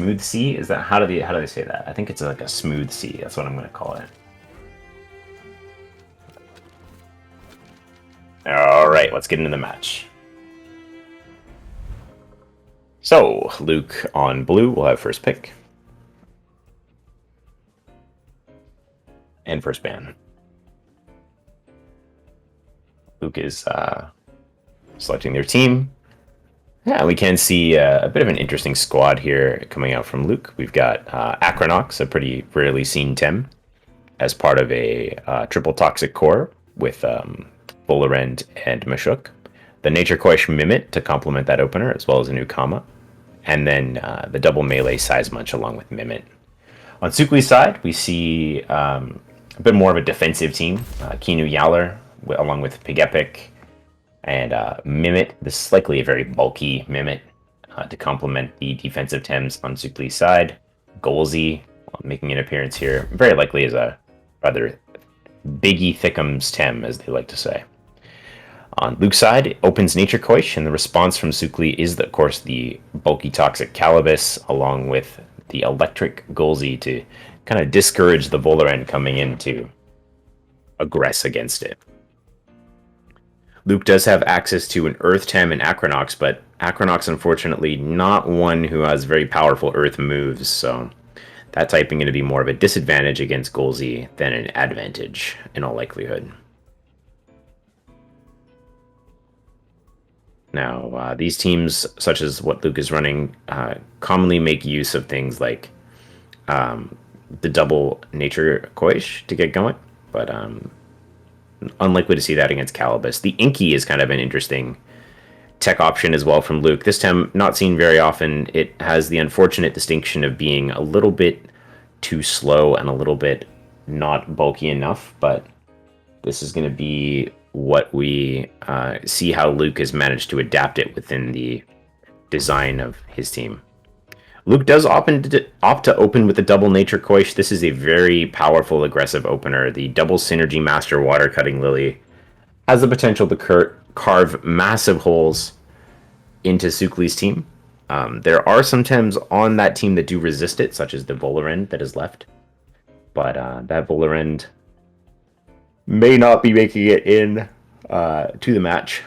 smooth C? Is that how do they say that? I think it's like a smooth C. That's what I'm going to call it. All right, let's get into the match. So Luke on blue will have first pick and first ban. Luke is selecting their team. Yeah, we can see a bit of an interesting squad here coming out from Luke. We've got Acronox, a pretty rarely seen Tem, as part of a triple toxic core with Volarend and Mashuk. The Nature Koish Mimit to complement that opener, as well as a new Kama. And then the double melee Size Munch along with Mimit. On xukly's side, we see a bit more of a defensive team. Kinu Yaller, along with Pigepic, and Mimit. This is likely a very bulky Mimit to complement the defensive Tems on xukly's side. Golzy, making an appearance here, very likely as a rather biggie thickums Tem, as they like to say. On Luke's side, it opens Nature Koish, and the response from xukly is, of course, the bulky Toxic Calibus, along with the Electric Golzy to kind of discourage the Volarend coming in to aggress against it. Luke does have access to an Earth Tem and Acronox, but Acronox, unfortunately, not one who has very powerful Earth moves, so that typing going to be more of a disadvantage against Golzy than an advantage, in all likelihood. Now, these teams, such as what Luke is running, commonly make use of things like the double Nature Koish to get going, but unlikely to see that against Calibus. The Inky is kind of an interesting tech option as well from Luke. This time, not seen very often. It has the unfortunate distinction of being a little bit too slow and a little bit not bulky enough, but this is going to be what we see how Luke has managed to adapt it within the design of his team. Luke does opt to open with the double Nature Koish. This is a very powerful, aggressive opener. The double Synergy Master Water Cutting Lily has the potential to carve massive holes into xukly's team. There are some Tems on that team that do resist it, such as the Volarend that is left. But that Volarend may not be making it in to the match,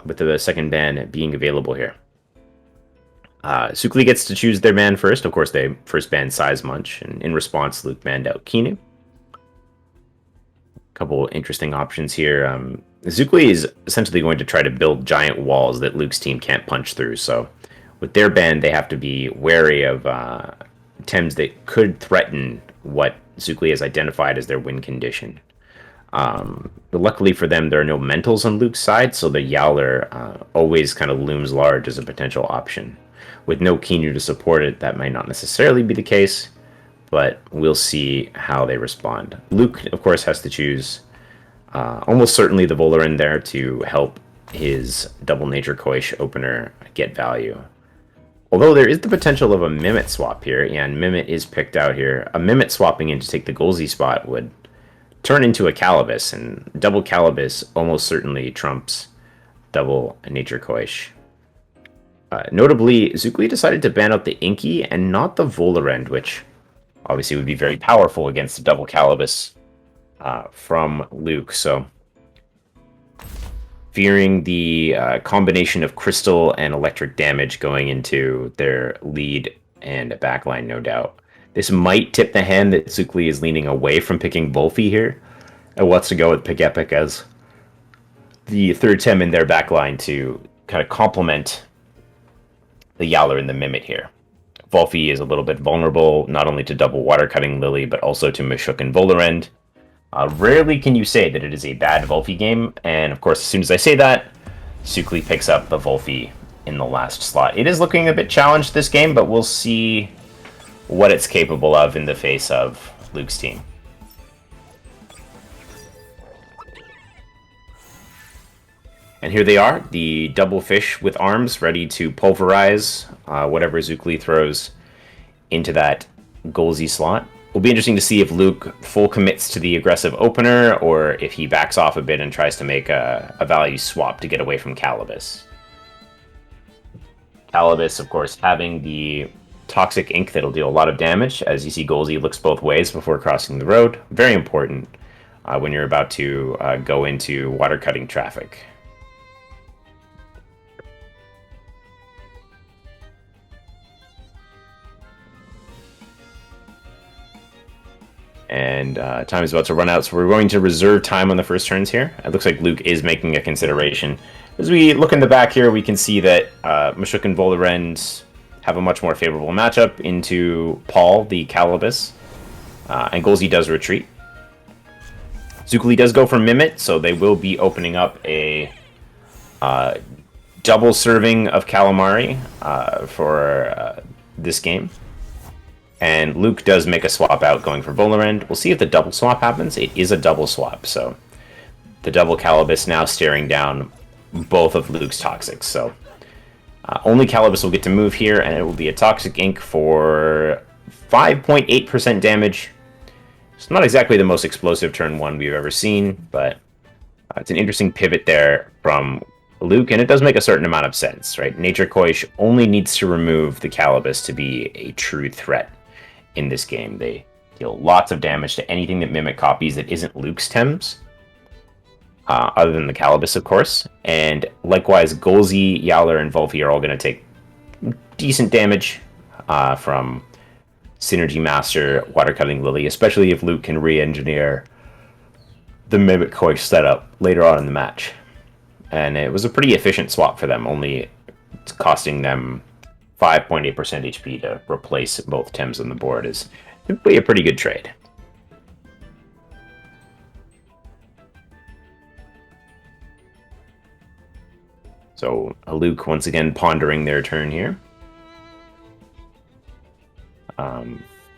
with the second ban being available here. xukly gets to choose their ban first. Of course, they first banned Size Munch, and in response, Luke banned out Kinu. A couple interesting options here. xukly is essentially going to try to build giant walls that Luke's team can't punch through, so with their ban, they have to be wary of Tems that could threaten what xukly has identified as their win condition. But luckily for them, there are no mentals on Luke's side, so the Yaller always kind of looms large as a potential option. With no Kinu to support it, that might not necessarily be the case, but we'll see how they respond. Luke, of course, has to choose almost certainly the Volarend there to help his double Nature Koish opener get value. Although there is the potential of a Mimit swap here, and Mimit is picked out here. A Mimit swapping in to take the Golzy spot would turn into a Calibus, and double Calibus almost certainly trumps double Nature Koish. Notably, xukly decided to ban out the Inky and not the Volarend, which obviously would be very powerful against the double Calibus from Luke. So, fearing the combination of crystal and electric damage going into their lead and backline, no doubt. This might tip the hand that xukly is leaning away from picking Volphy here and wants to go with Pigepic as the third Tem in their backline to kind of complement the Yaller and the Mimit here. Volphy is a little bit vulnerable, not only to double Water Cutting Lily, but also to Mashuk and Volarend. Rarely can you say that it is a bad Volphy game, and of course, as soon as I say that, xukly picks up the Volphy in the last slot. It is looking a bit challenged this game, but we'll see what it's capable of in the face of Luke's team. And here they are, the double fish with arms, ready to pulverize whatever xukly throws into that Golzy slot. Will be interesting to see if Luke full commits to the aggressive opener, or if he backs off a bit and tries to make a value swap to get away from Calibus. Calibus, of course, having the toxic ink that'll deal a lot of damage. As you see, Golzy looks both ways before crossing the road. Very important when you're about to go into water cutting traffic. And time is about to run out, so we're going to reserve time on the first turns here. It looks like Luke is making a consideration. As we look in the back here, we can see that Mashuk and Volarend have a much more favorable matchup into Paul, the Calibus. And Golzy does retreat. xukly does go for Mimit, so they will be opening up a double serving of Calamari for this game. And Luke does make a swap out going for Volarend. We'll see if the double swap happens. It is a double swap, so the double Calibus now staring down both of Luke's Toxics. So only Calibus will get to move here, and it will be a Toxic Ink for 5.8% damage. It's not exactly the most explosive turn one we've ever seen, but it's an interesting pivot there from Luke, and it does make a certain amount of sense, right? Nature Koish only needs to remove the Calibus to be a true threat in this game. They deal lots of damage to anything that Mimic copies that isn't Luke's Tems, other than the Calibus, of course. And likewise, Golzy, Yowler, and Volfi are all going to take decent damage from Synergy Master, Water Cutting Lily, especially if Luke can re-engineer the Mimic Koish setup later on in the match. And it was a pretty efficient swap for them, only costing them 5.8% HP to replace both Tems on the board is simply a pretty good trade. So Luke once again pondering their turn here.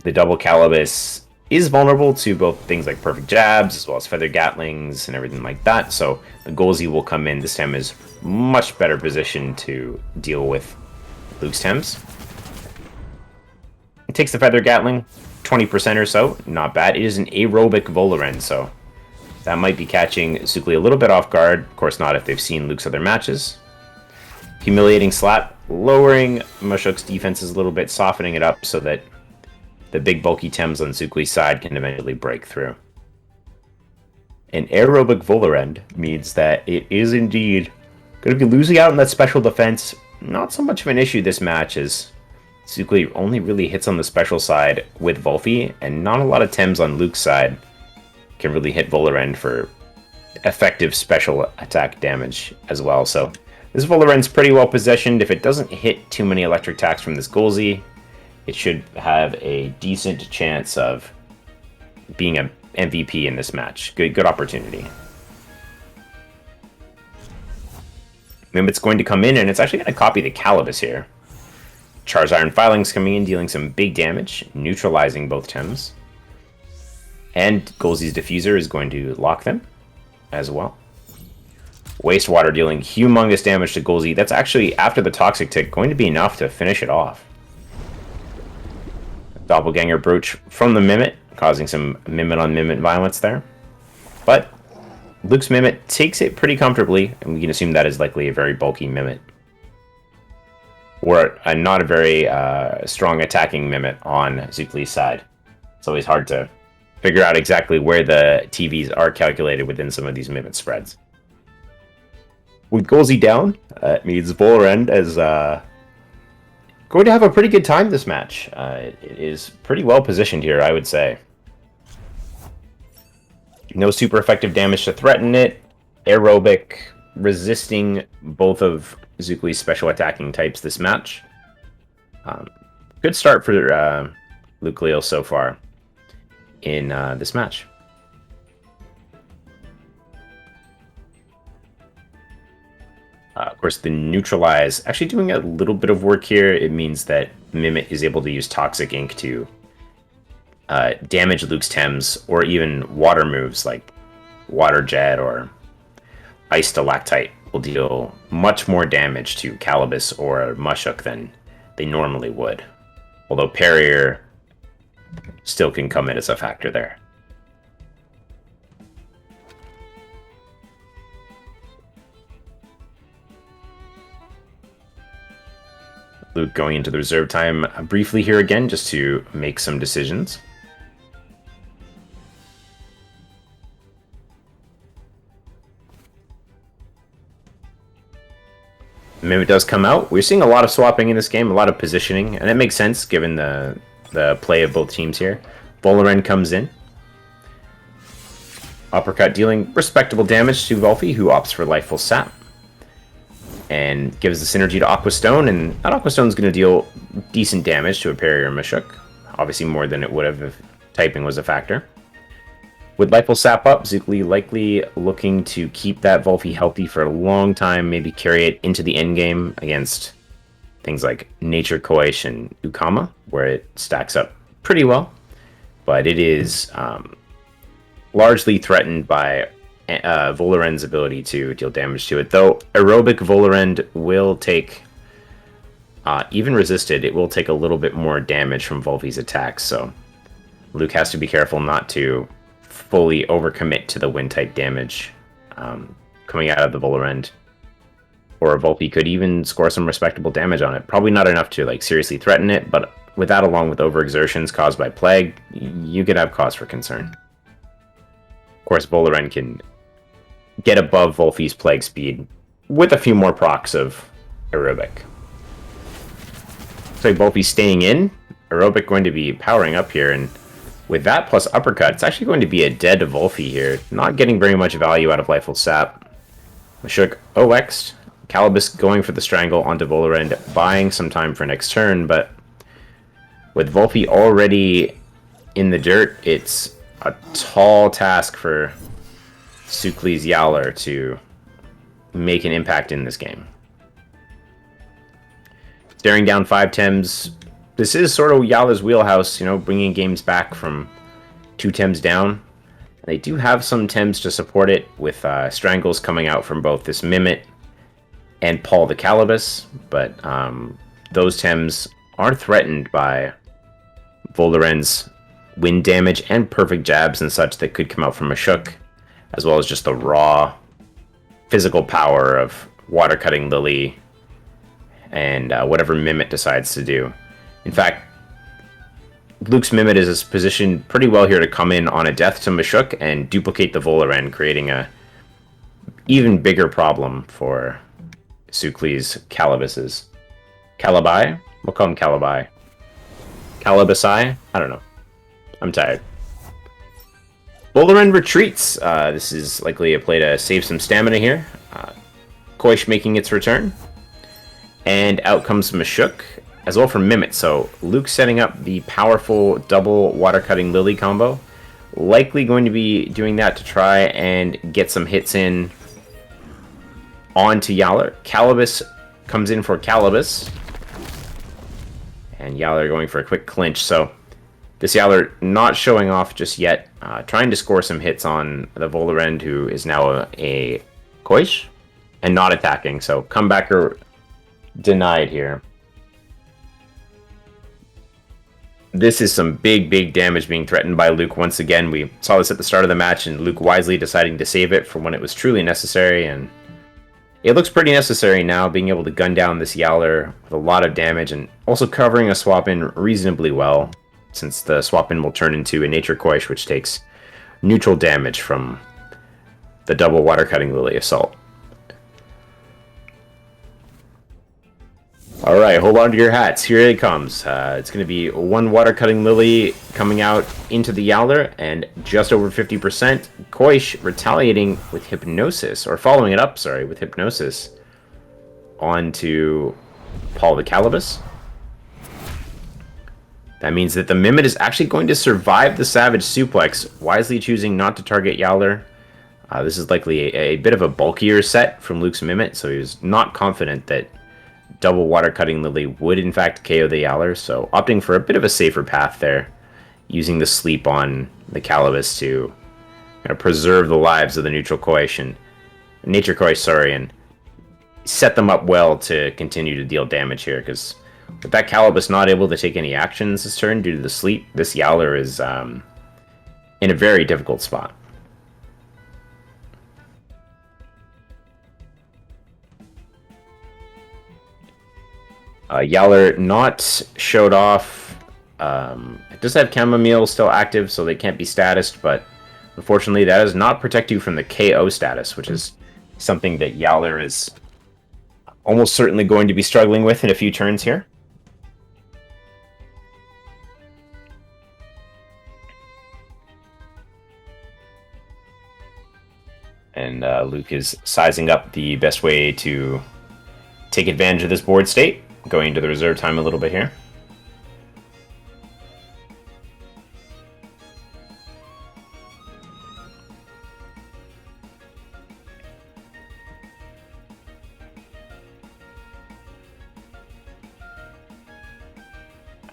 The double Calibus is vulnerable to both things like perfect jabs as well as feather gatlings and everything like that. So the Golzy will come in. This time is much better positioned to deal with Luke's Tems. It takes the feather gatling, 20% or so. Not bad. It is an aerobic Volarend, so that might be catching xukly a little bit off guard. Of course not if they've seen Luke's other matches. Humiliating Slap, lowering Mashuk's defenses a little bit, softening it up so that the big bulky Tems on xukly's side can eventually break through. An aerobic Volarend means that it is indeed going to be losing out on that special defense. Not so much of an issue this match, as xukly only really hits on the special side with Volfi, and not a lot of Tems on Luke's side can really hit Volarend for effective special attack damage as well. So this Volarend's pretty well positioned. If it doesn't hit too many electric attacks from this Golzy, it should have a decent chance of being an MVP in this match. Good opportunity. Mimit's going to come in, and it's actually going to copy the Calibus here. Char's Iron Filings coming in, dealing some big damage, neutralizing both Tems. And Golzy's Diffuser is going to lock them as well. Wastewater dealing humongous damage to Golzy. That's actually, after the Toxic Tick, going to be enough to finish it off. Doppelganger Brooch from the Mimit, causing some Mimit on Mimit violence there. But Luke's Mimit takes it pretty comfortably, and we can assume that is likely a very bulky Mimit. Or not a very strong attacking Mimit on xukly's side. It's always hard to figure out exactly where the TVs are calculated within some of these Mimit spreads. With Golzy down, it means Volarend is going to have a pretty good time this match. It is pretty well positioned here, I would say. No super effective damage to threaten it. Aerobic, resisting both of xukly's special attacking types this match. Good start for Luke Leal so far in this match. Of course, the Neutralize actually doing a little bit of work here. It means that Mimit is able to use Toxic Ink to damage Luke's Tems, or even water moves like Water Jet or Ice Stalactite will deal much more damage to Calibus or Mashuk than they normally would. Although Parrier still can come in as a factor there. Luke going into the reserve time briefly here again, just to make some decisions. Mimic does come out. We're seeing a lot of swapping in this game, a lot of positioning, and it makes sense given the play of both teams here. Volaren comes in. Uppercut dealing respectable damage to Volfi, who opts for Lifeful Sap. And gives the synergy to Aqua Stone, and that Aqua Stone is going to deal decent damage to a Parry or Mashuk. Obviously more than it would have if typing was a factor. With Lifeful Sap up, xukly likely looking to keep that Volfi healthy for a long time, maybe carry it into the endgame against things like Nature Koish and Ukama, where it stacks up pretty well. But it is largely threatened by Volaren's ability to deal damage to it. Though Aerobic Volaren will take, even resisted, it will take a little bit more damage from Volfi's attacks, so Luke has to be careful not to fully overcommit to the wind type damage coming out of the Volaren. Or Volpi could even score some respectable damage on it. Probably not enough to like seriously threaten it, but with that along with overexertions caused by Plague, you could have cause for concern. Of course, Volaren can get above Volfi's Plague speed with a few more procs of Aerobic. So Volfi staying in, Aerobic going to be powering up here, and with that plus Uppercut, it's actually going to be a dead Volfi here. Not getting very much value out of Lifeful Sap. Mashuk OX'd. Calibus going for the Strangle onto Volaren, buying some time for next turn, but with Volfi already in the dirt, it's a tall task for xukly's Yowler to make an impact in this game. Staring down 5 Tems. This is sort of Yowler's wheelhouse, you know, bringing games back from 2 Tems down. They do have some Tems to support it, with Strangles coming out from both this Mimit and Paul the Calibus, but those Tems are threatened by Volaren's wind damage and perfect jabs and such that could come out from Mashuk, as well as just the raw physical power of Water Cutting Lily and whatever Mimit decides to do. In fact, Luke's Mimit is positioned pretty well here to come in on a death to Mashuk and duplicate the Volaren, creating a even bigger problem for xukly's Calibuses. Calibi? We'll call him Calibi. Calibusai? I don't know. I'm tired. Volaren retreats. This is likely a play to save some stamina here. Koish making its return. And out comes Mashuk, as well for Mimit. So Luke setting up the powerful double Water Cutting Lily combo. Likely going to be doing that to try and get some hits in onto Yowler. Calibus comes in for Calibus. And Yowler going for a quick clinch. So this Yowler not showing off just yet. Trying to score some hits on the Volaren, who is now a Koish. And not attacking. So comebacker denied here. This is some big damage being threatened by Luke once again. We saw this at the start of the match, and Luke wisely deciding to save it for when it was truly necessary, and it looks pretty necessary now, being able to gun down this Yowler with a lot of damage, and also covering a swap-in reasonably well, since the swap-in will turn into a Nature Koish, which takes neutral damage from the double Water Cutting Lily assault. Alright, hold on to your hats. Here it comes. It's going to be one Water Cutting Lily coming out into the Yowler, and just over 50%. Koish retaliating with Hypnosis, or following it up, sorry, with Hypnosis onto Paul the Calibus. That means that the Mimit is actually going to survive the Savage Suplex, wisely choosing not to target Yowler. This is likely a bit of a bulkier set from Luke's Mimit, so he was not confident that double Water Cutting Lily would in fact KO the Yowler, so opting for a bit of a safer path there, using the sleep on the Calibus to kind of preserve the lives of the Neutral Koish and Nature Koish, sorry, and set them up well to continue to deal damage here, because with that Calibus not able to take any actions this turn due to the sleep, this Yowler is in a very difficult spot. Yaller not showed off. It does have Chamomile still active, so they can't be statused, but unfortunately that does not protect you from the KO status, which is something that Yaller is almost certainly going to be struggling with in a few turns here. And Luke is sizing up the best way to take advantage of this board state, going into the reserve time a little bit here.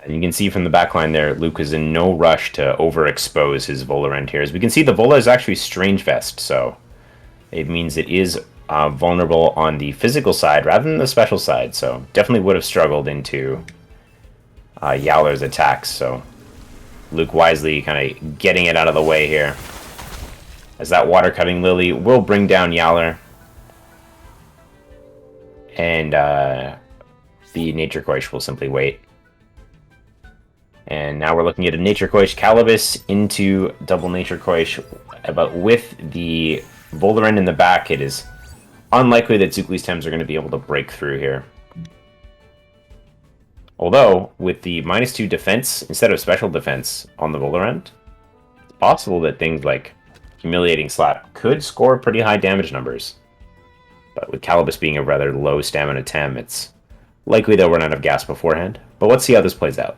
And you can see from the backline there, Luke is in no rush to overexpose his Volarend here. As we can see, the Vola is actually Strange Vest, so it means it is vulnerable on the physical side rather than the special side, so definitely would have struggled into Yowler's attacks, so Luke wisely kind of getting it out of the way here. As that Water-Cutting Lily will bring down Yowler. And the Nature Coish will simply wait. And now we're looking at a Nature Coish Calibus into double Nature Coish, but with the Volarend in the back, it is unlikely that xukly's Tems are going to be able to break through here. Although, with the -2 defense instead of special defense on the Volarend, it's possible that things like Humiliating Slap could score pretty high damage numbers. But with Calibus being a rather low stamina Tem, it's likely they'll run out of gas beforehand. But let's see how this plays out.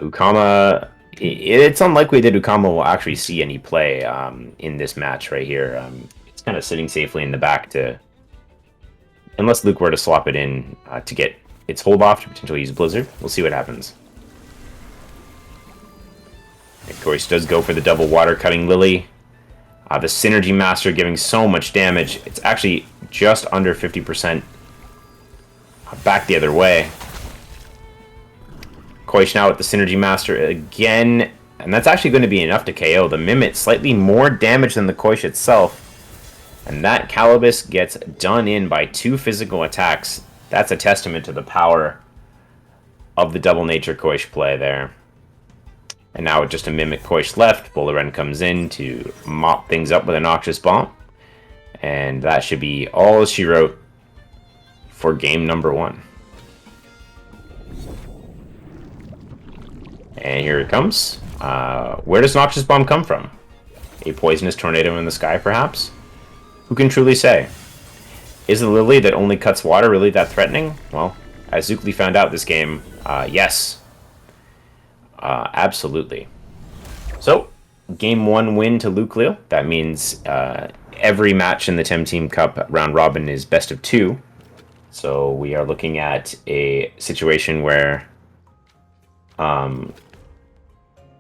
Ukama, it's unlikely that Ukama will actually see any play in this match right here. It's kind of sitting safely in the back to, unless Luke were to swap it in to get its hold off to potentially use Blizzard. We'll see what happens. Of course, does go for the double Water-Cutting Lily. The Synergy Master giving so much damage. It's actually just under 50% back the other way. Coish now with the Synergy Master again, and that's actually going to be enough to KO. The Mimit slightly more damage than the Coish itself, and that Calibus gets done in by 2 physical attacks. That's a testament to the power of the double Nature Coish play there. And now with just a Mimic Coish left, Volarend comes in to mop things up with a Noxious Bomb, and that should be all she wrote for game number 1. And here it comes. Where does Noxious Bomb come from? A poisonous tornado in the sky, perhaps? Who can truly say? Is the Lily that only cuts water really that threatening? Well, as xukly found out this game, yes. Absolutely. So, game 1 win to Leal. That means every match in the TemTeam Cup round robin is best of 2. So we are looking at a situation where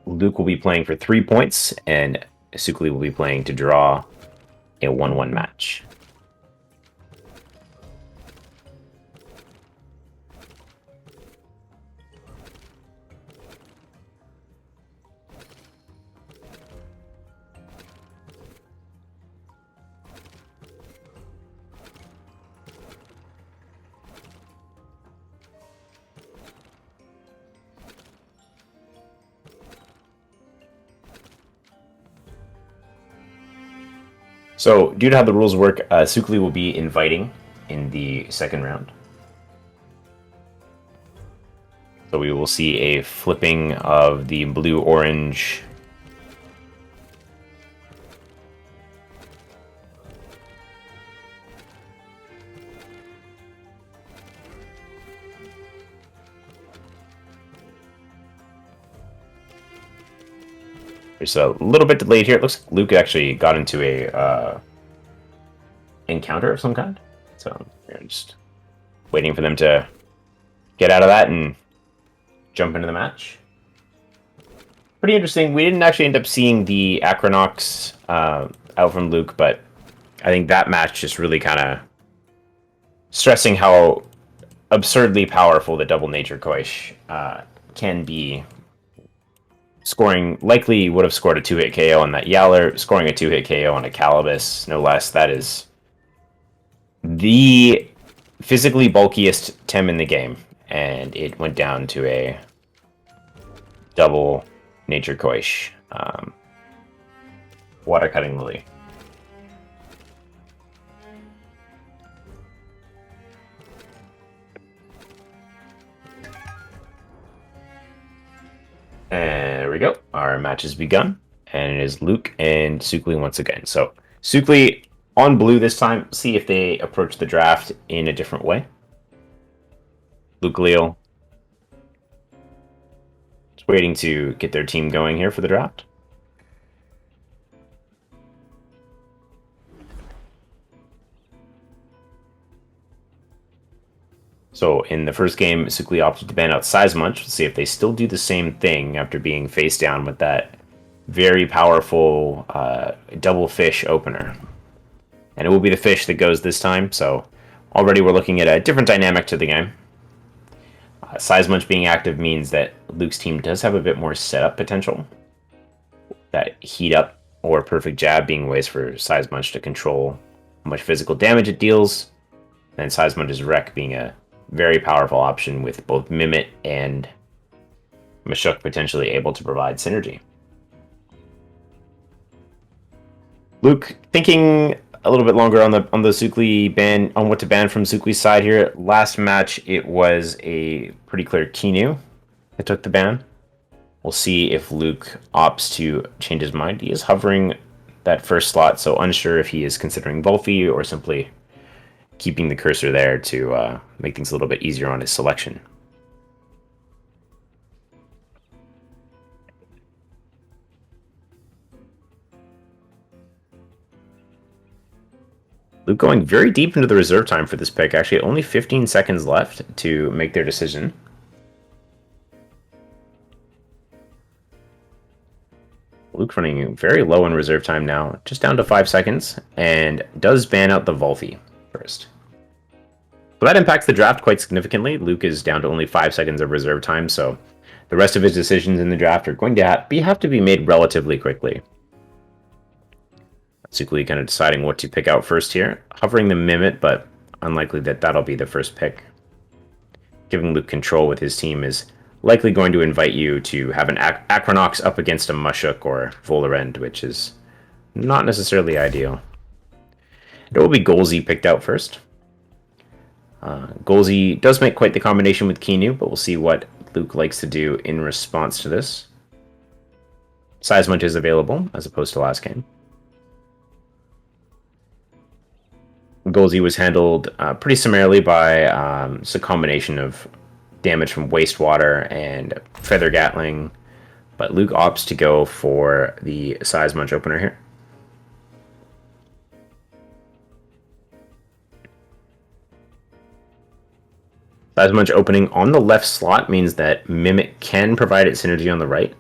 Luke will be playing for 3 points, and xukly will be playing to draw a 1-1 match. So, due to how the rules work, xukly will be inviting in the second round. So we will see a flipping of the blue-orange There's a little bit delayed here. It looks like Luke actually got into a encounter of some kind. So we're just waiting for them to get out of that and jump into the match. Pretty interesting. We didn't actually end up seeing the Acronox out from Luke, but I think that match just really kind of stressing how absurdly powerful that double nature Koish can be. Scoring likely would have scored a 2-hit KO on that Yaller, scoring a 2-hit KO on a Calibus, no less. That is the physically bulkiest Tem in the game, and it went down to a double nature Koish. Water cutting Lily. And there we go. Our match has begun, and it is Luke and xukly once again. So xukly on blue this time. See if they approach the draft in a different way. Luke Leal. Just waiting to get their team going here for the draft. So in the first game, xukly opted to ban out Seismunch. Let's see if they still do the same thing after being face down with that very powerful double fish opener. And it will be the fish that goes this time, so already we're looking at a different dynamic to the game. Seismunch being active means that Luke's team does have a bit more setup potential. That heat up or perfect jab being ways for Seismunch to control how much physical damage it deals. And Seismunch's wreck being a very powerful option with both Mimit and Mashuk potentially able to provide synergy. Luke thinking a little bit longer on the xukly ban, on what to ban from xukly's side here. Last match it was a pretty clear Kinu that took the ban. We'll see if Luke opts to change his mind. He is hovering that first slot, so unsure if he is considering Volphy or simply keeping the cursor there to make things a little bit easier on his selection. Luke going very deep into the reserve time for this pick. Actually, only 15 seconds left to make their decision. Luke running very low in reserve time now, just down to 5 seconds, and does ban out the Volphy first. So that impacts the draft quite significantly. Luke is down to only 5 seconds of reserve time, so the rest of his decisions in the draft are going to have to be made relatively quickly. xukly kind of deciding what to pick out first here. Hovering the Mimit, but unlikely that that'll be the first pick. Giving Luke control with his team is likely going to invite you to have an Acronox up against a Mushuk or Volarend, which is not necessarily ideal. It will be Golzy picked out first. Golzy does make quite the combination with Kinu, but we'll see what Luke likes to do in response to this. Seismunch is available, as opposed to last game. Golzy was handled pretty summarily by it's a combination of damage from Wastewater and Feather Gatling, but Luke opts to go for the Seismunch opener here. Seismunch opening on the left slot means that Mimic can provide its synergy on the right,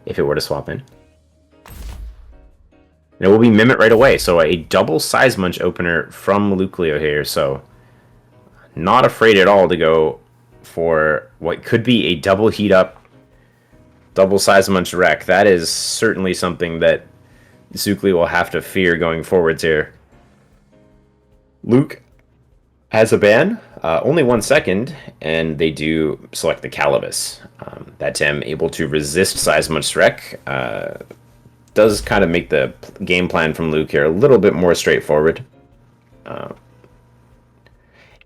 if it were to swap in. And it will be Mimit right away, so a double Seismunch opener from Luke Leo here, so not afraid at all to go for what could be a double heat up, double Seismunch wreck. That is certainly something that xukly will have to fear going forwards here. Luke has a ban, only 1 second, and they do select the Calibus. That Tem able to resist Seismunch's wreck does kind of make the game plan from Luke here a little bit more straightforward.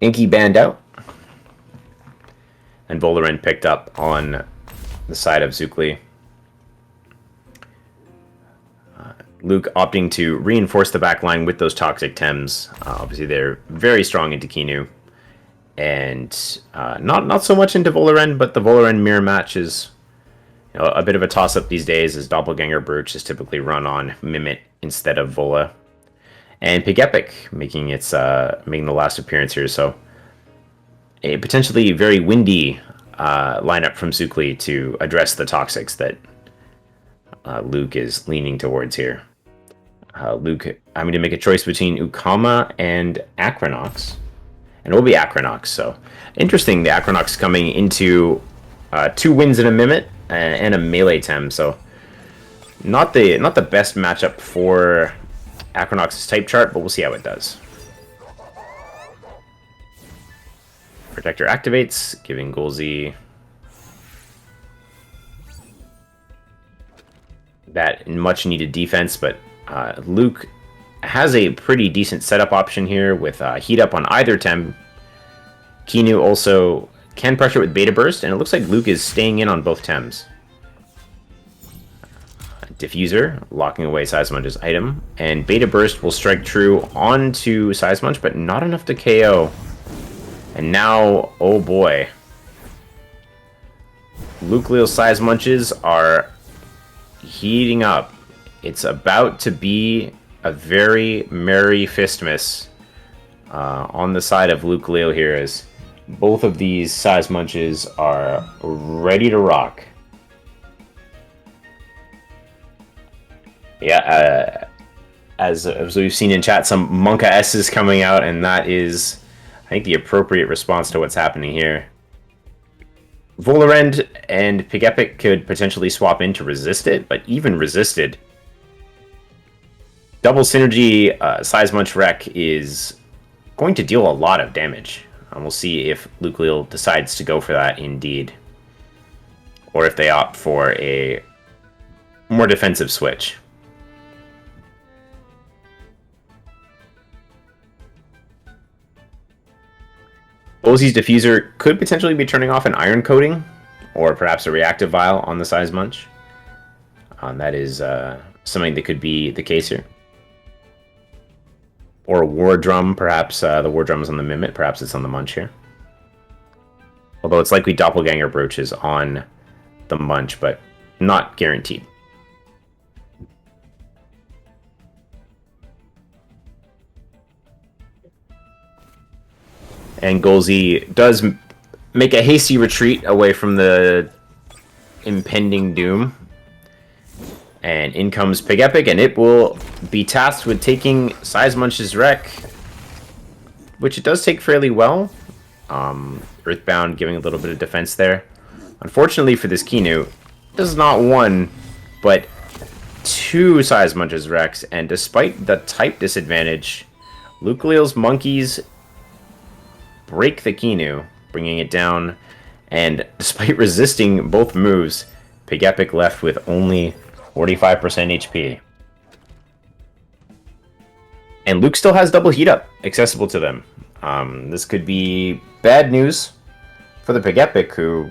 Inky banned out, and Volarend picked up on the side of xukly. Luke opting to reinforce the back line with those toxic Tems. Obviously, they're very strong into Kinu, and not so much into Volarend, but the Volarend mirror match is a bit of a toss-up these days, as Doppelganger Brooch is typically run on Mimit instead of Vola. And Pig Epic making the last appearance here, so a potentially very windy lineup from xukly to address the toxics that Luke is leaning towards here. Luke having to make a choice between Ukama and Acronox. and it will be Acronox. So interesting, the Acronox coming into 2 wins in a Mimit and a melee Tem. So not the best matchup for Acronox's type chart, but we'll see how it does. Protector activates, giving Golzy that much needed defense, but Luke has a pretty decent setup option here with heat up on either Tem. Kinu also can pressure with Beta Burst, and it looks like Luke is staying in on both Tems. Diffuser, locking away Seismunch's item, and Beta Burst will strike true onto Seismunch, but not enough to KO. And now, oh boy, Luke Leal Seismunches are heating up. It's about to be a very merry Fistmas on the side of Luke Leal here, as both of these Seismunches are ready to rock. Yeah, as we've seen in chat, some Monka S's coming out, and that is, I think, the appropriate response to what's happening here. Volarend and Pigepic could potentially swap in to resist it, but even resisted, double synergy Seismunch Wreck is going to deal a lot of damage. And we'll see if Luke Leal decides to go for that indeed, or if they opt for a more defensive switch. Golzy's Diffuser could potentially be turning off an Iron Coating, or perhaps a Reactive Vial on the Seismunch. That is something that could be the case here. Or a War Drum, perhaps the War Drum is on the Mimit, perhaps it's on the Munch here. Although it's likely Doppelganger Brooches on the Munch, but not guaranteed. And Golzy does make a hasty retreat away from the impending doom. And in comes Pigepic, and it will be tasked with taking Seismunch's Wreck, which it does take fairly well. Earthbound giving a little bit of defense there. Unfortunately for this Kinu, this is not one, but 2 Seismunch's Wrecks, and despite the type disadvantage, Luke Leal's Monkeys break the Kinu, bringing it down, and despite resisting both moves, Pigepic left with only 45% HP. And Luke still has double heat up accessible to them. This could be bad news for the Pigepic, who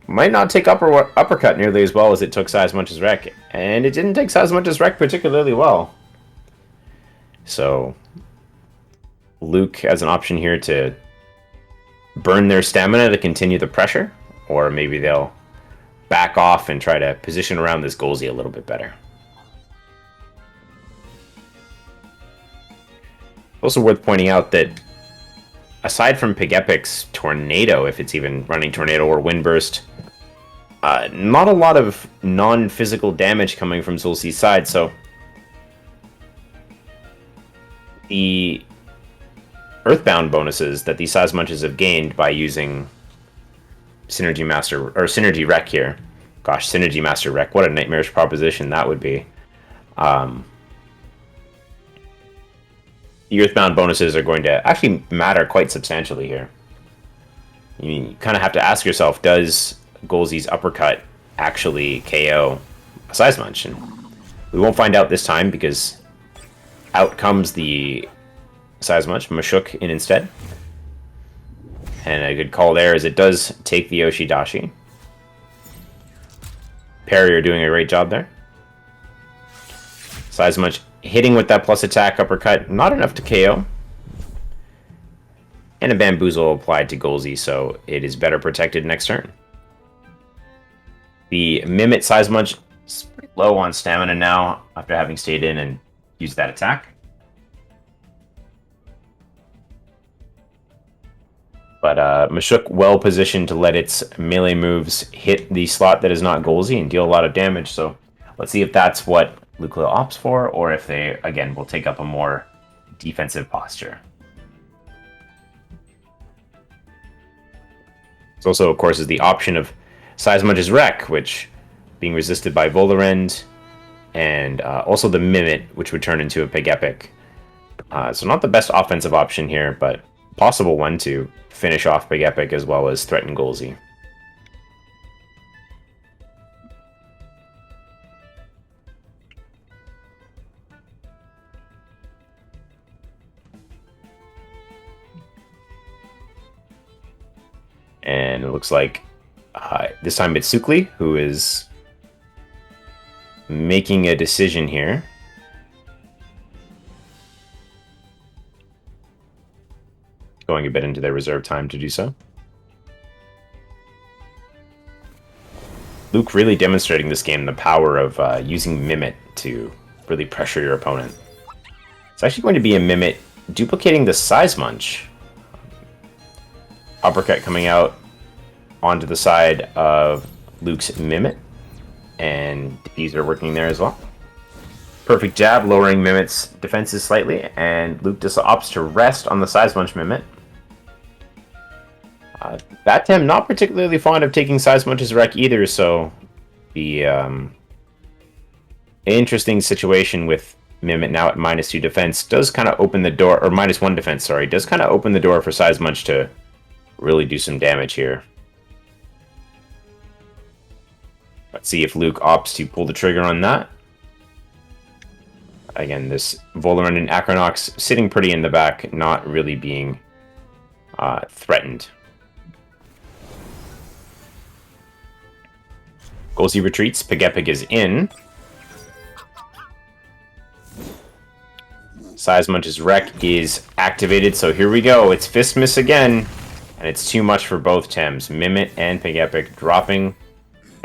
might not take uppercut nearly as well as it took Seismunch's Wreck, and it didn't take Seismunch's Wreck particularly well. So Luke has an option here to burn their stamina to continue the pressure, or maybe they'll back off and try to position around this Golzy a little bit better. Also worth pointing out that aside from Pigepic's Tornado, if it's even running Tornado or Windburst, not a lot of non-physical damage coming from Zulci's side, so the Earthbound bonuses that these Seismunches have gained by using Synergy Master, or Synergy Wreck here. Gosh, Synergy Master Wreck, what a nightmarish proposition that would be. The Earthbound bonuses are going to actually matter quite substantially here. You kind of have to ask yourself, does Golzy's Uppercut actually KO a Seismunch? And we won't find out this time, because out comes the Seismunch, Mashuk in instead. And a good call there, as it does take the Yoshidashi. Parry are doing a great job there. Seismunch hitting with that plus attack uppercut, not enough to KO. And a Bamboozle applied to Golzy, so it is better protected next turn. The Mimit Seismunch is pretty low on stamina now, after having stayed in and used that attack. But Mashuk well positioned to let its melee moves hit the slot that is not Golzy and deal a lot of damage. So let's see if that's what Luke Leal opts for, or if they, again, will take up a more defensive posture. There's also, of course, is the option of Seismuch's Wreck, which being resisted by Volarend, and also the Mimit, which would turn into a Pig Epic. So not the best offensive option here, but possible one to finish off Pig Epic as well as threaten Golzy. And it looks like this time it's xukly who is making a decision here. Going a bit into their reserve time to do so. Luke really demonstrating this game the power of using Mimit to really pressure your opponent. It's actually going to be a Mimit duplicating the Seismunch. Uppercut coming out onto the side of Luke's Mimit, and Diffuser working there as well. Perfect jab, lowering Mimit's defenses slightly, and Luke just opts to rest on the Seismunch Mimit. That Tem not particularly fond of taking Seismunch's Wreck either, so the interesting situation with Mimit now at -2 defense does kind of open the door, or -1 defense, sorry, does kind of open the door for Seismunch to really do some damage here. Let's see if Luke opts to pull the trigger on that. Again, this Volarend and Acronox sitting pretty in the back, not really being threatened. Golzy retreats, Pig Epic is in. Seismunch's Wreck is activated, so here we go. It's Fistmas again, and it's too much for both Tems. Mimit and Pig Epic dropping,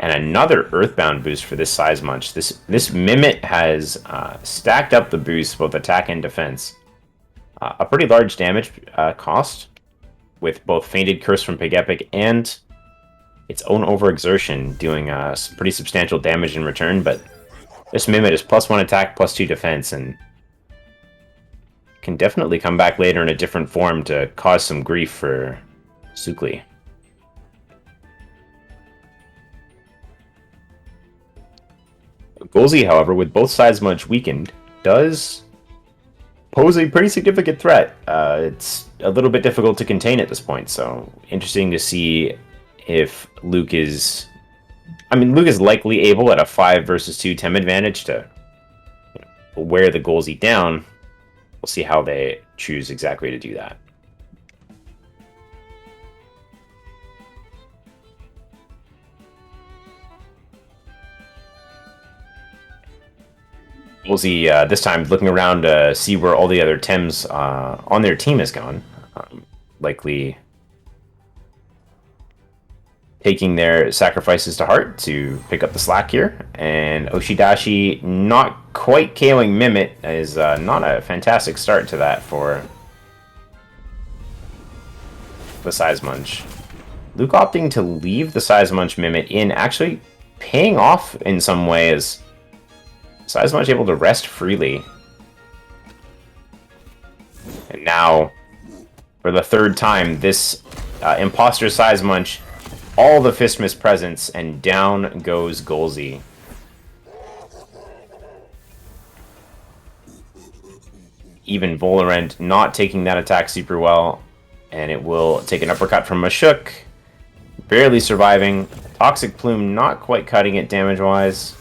and another Earthbound boost for this Seismunch. This Mimit has stacked up the boost, both attack and defense. A pretty large damage cost, with both Fainted Curse from Pig Epic and its own overexertion doing some pretty substantial damage in return, but this Mimit is +1 attack, +2 defense, and can definitely come back later in a different form to cause some grief for xukly. Golzy, however, with both sides much weakened, does pose a pretty significant threat. It's a little bit difficult to contain at this point, so interesting to see if Luke is... I mean, Luke is likely able at a 5 versus 2 Tem advantage to wear the Golzy down. We'll see how they choose exactly to do that. Golzy this time looking around to see where all the other Tems on their team has gone. Likely taking their sacrifices to heart to pick up the slack here. And Oshidashi not quite KOing Mimit is not a fantastic start to that for the Seismunch. Luke opting to leave the Seismunch Mimit in, actually paying off in some ways. Seismunch able to rest freely. And now, for the third time, this imposter Seismunch, all the Fistmas presence, and down goes Golzy. Even Volarend not taking that attack super well, and it will take an uppercut from Mashuk, barely surviving. Toxic Plume not quite cutting it damage-wise.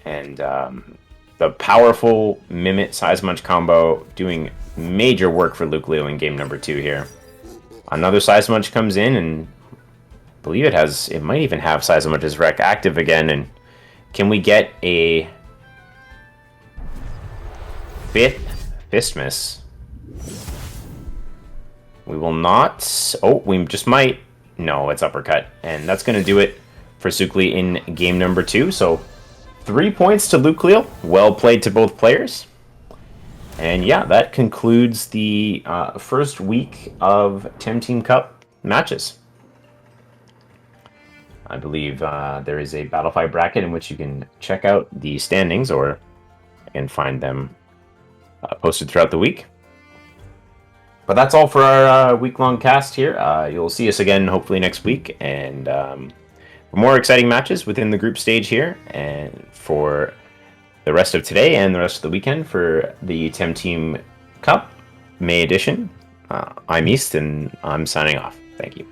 And the powerful Mimit Seismunch combo doing major work for Luke Leal in game number 2 here. Another Seismunch comes in, and I believe it might even have Seismunch's Wreck active again. And can we get a 5th Fistmas? We will not. Oh, we just might. No, it's uppercut. And that's going to do it for xukly in game number 2. So 3 points to Luke Leal. Well played to both players. And yeah, that concludes the first week of TemTeam Cup matches. I believe there is a Battlefy bracket in which you can check out the standings, or you can find them posted throughout the week. But that's all for our week-long cast here. You'll see us again hopefully next week, and for more exciting matches within the group stage here, and for the rest of today and the rest of the weekend for the TemTeam Cup May edition. I'm East, and I'm signing off. Thank you.